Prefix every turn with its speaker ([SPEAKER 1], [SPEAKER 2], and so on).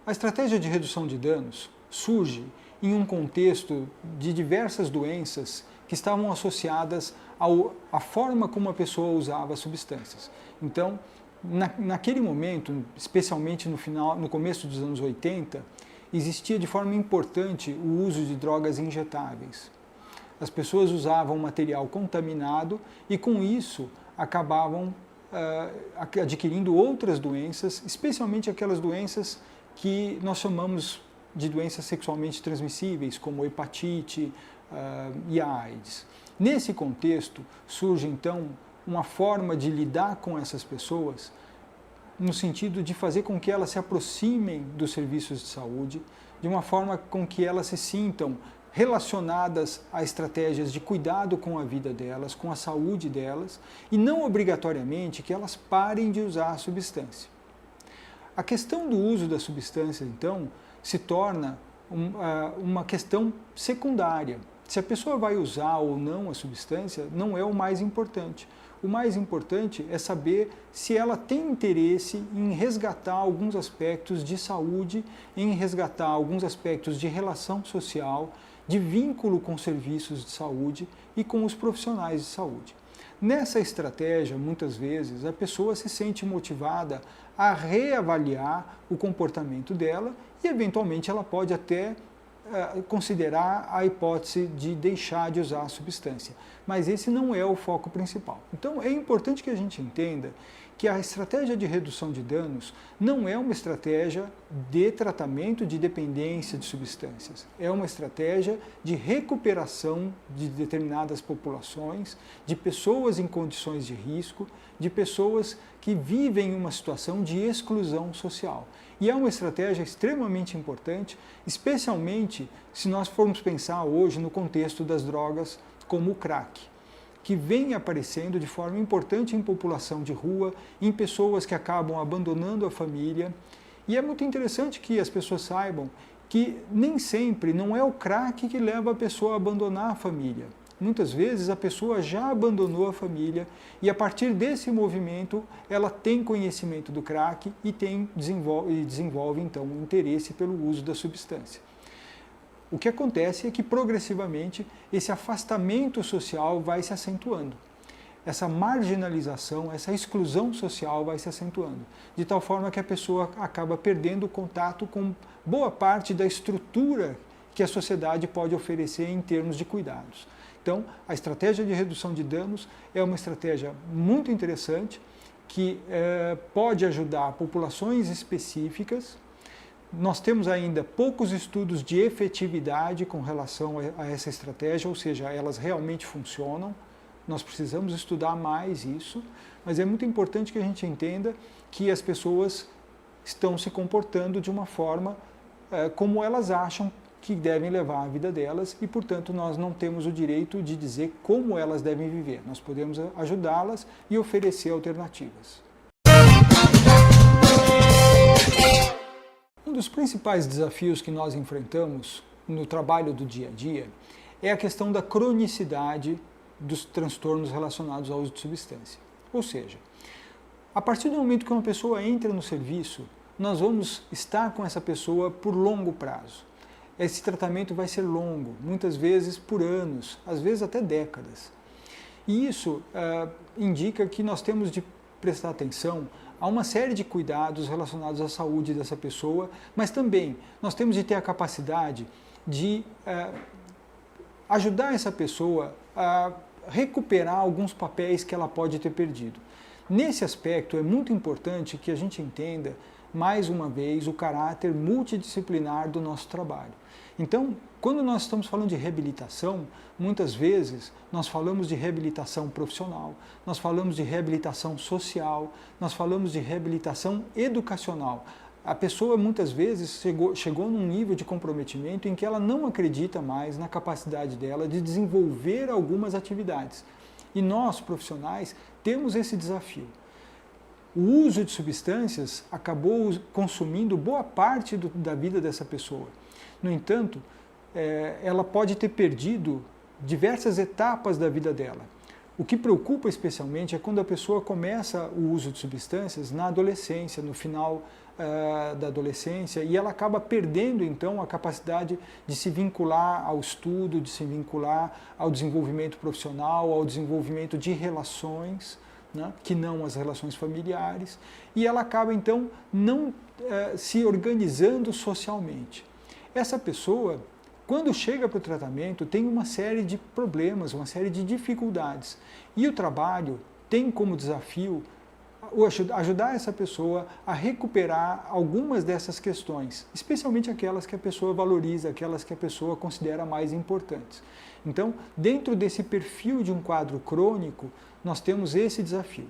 [SPEAKER 1] A estratégia de redução de danos surge em um contexto de diversas doenças que estavam associadas à forma como a pessoa usava as substâncias. Então, naquele momento, especialmente no começo dos anos 80, existia de forma importante o uso de drogas injetáveis. As pessoas usavam material contaminado e com isso acabavam adquirindo outras doenças, especialmente aquelas doenças que nós chamamos de doenças sexualmente transmissíveis, como hepatite e a AIDS. Nesse contexto, surge então uma forma de lidar com essas pessoas no sentido de fazer com que elas se aproximem dos serviços de saúde, de uma forma com que elas se sintam relacionadas a estratégias de cuidado com a vida delas, com a saúde delas, e não obrigatoriamente que elas parem de usar a substância. A questão do uso da substância, então, se torna uma questão secundária. Se a pessoa vai usar ou não a substância, não é o mais importante. O mais importante é saber se ela tem interesse em resgatar alguns aspectos de saúde, em resgatar alguns aspectos de relação social, de vínculo com serviços de saúde e com os profissionais de saúde. Nessa estratégia, muitas vezes, a pessoa se sente motivada a reavaliar o comportamento dela e, eventualmente, ela pode até considerar a hipótese de deixar de usar a substância. Mas esse não é o foco principal. Então, é importante que a gente entenda que a estratégia de redução de danos não é uma estratégia de tratamento de dependência de substâncias. É uma estratégia de recuperação de determinadas populações, de pessoas em condições de risco, de pessoas que vivem uma situação de exclusão social. E é uma estratégia extremamente importante, especialmente se nós formos pensar hoje no contexto das drogas como o crack, que vem aparecendo de forma importante em população de rua, em pessoas que acabam abandonando a família. E é muito interessante que as pessoas saibam que nem sempre não é o crack que leva a pessoa a abandonar a família. Muitas vezes a pessoa já abandonou a família e a partir desse movimento ela tem conhecimento do crack e desenvolve então um interesse pelo uso da substância. O que acontece é que progressivamente esse afastamento social vai se acentuando. Essa marginalização, essa exclusão social vai se acentuando, de tal forma que a pessoa acaba perdendo o contato com boa parte da estrutura que a sociedade pode oferecer em termos de cuidados. Então, a estratégia de redução de danos é uma estratégia muito interessante que pode ajudar populações específicas. Nós temos ainda poucos estudos de efetividade com relação a essa estratégia, ou seja, elas realmente funcionam. Nós precisamos estudar mais isso, mas é muito importante que a gente entenda que as pessoas estão se comportando de uma forma como elas acham que devem levar a vida delas e, portanto, nós não temos o direito de dizer como elas devem viver. Nós podemos ajudá-las e oferecer alternativas. Um dos principais desafios que nós enfrentamos no trabalho do dia a dia é a questão da cronicidade dos transtornos relacionados ao uso de substância. Ou seja, a partir do momento que uma pessoa entra no serviço, nós vamos estar com essa pessoa por longo prazo. Esse tratamento vai ser longo, muitas vezes por anos, às vezes até décadas. E isso indica que nós temos de prestar atenção a uma série de cuidados relacionados à saúde dessa pessoa, mas também nós temos de ter a capacidade de ajudar essa pessoa a recuperar alguns papéis que ela pode ter perdido. Nesse aspecto, é muito importante que a gente entenda, mais uma vez, o caráter multidisciplinar do nosso trabalho. Então, quando nós estamos falando de reabilitação, muitas vezes nós falamos de reabilitação profissional, nós falamos de reabilitação social, nós falamos de reabilitação educacional. A pessoa muitas vezes chegou num nível de comprometimento em que ela não acredita mais na capacidade dela de desenvolver algumas atividades. E nós, profissionais, temos esse desafio. O uso de substâncias acabou consumindo boa parte da vida dessa pessoa. No entanto, ela pode ter perdido diversas etapas da vida dela. O que preocupa especialmente é quando a pessoa começa o uso de substâncias na adolescência, no final da adolescência, e ela acaba perdendo então a capacidade de se vincular ao estudo, de se vincular ao desenvolvimento profissional, ao desenvolvimento de relações, né, que não as relações familiares, e ela acaba então não se organizando socialmente. Essa pessoa, quando chega para o tratamento, tem uma série de problemas, uma série de dificuldades. E o trabalho tem como desafio ajudar essa pessoa a recuperar algumas dessas questões, especialmente aquelas que a pessoa valoriza, aquelas que a pessoa considera mais importantes. Então, dentro desse perfil de um quadro crônico, nós temos esse desafio.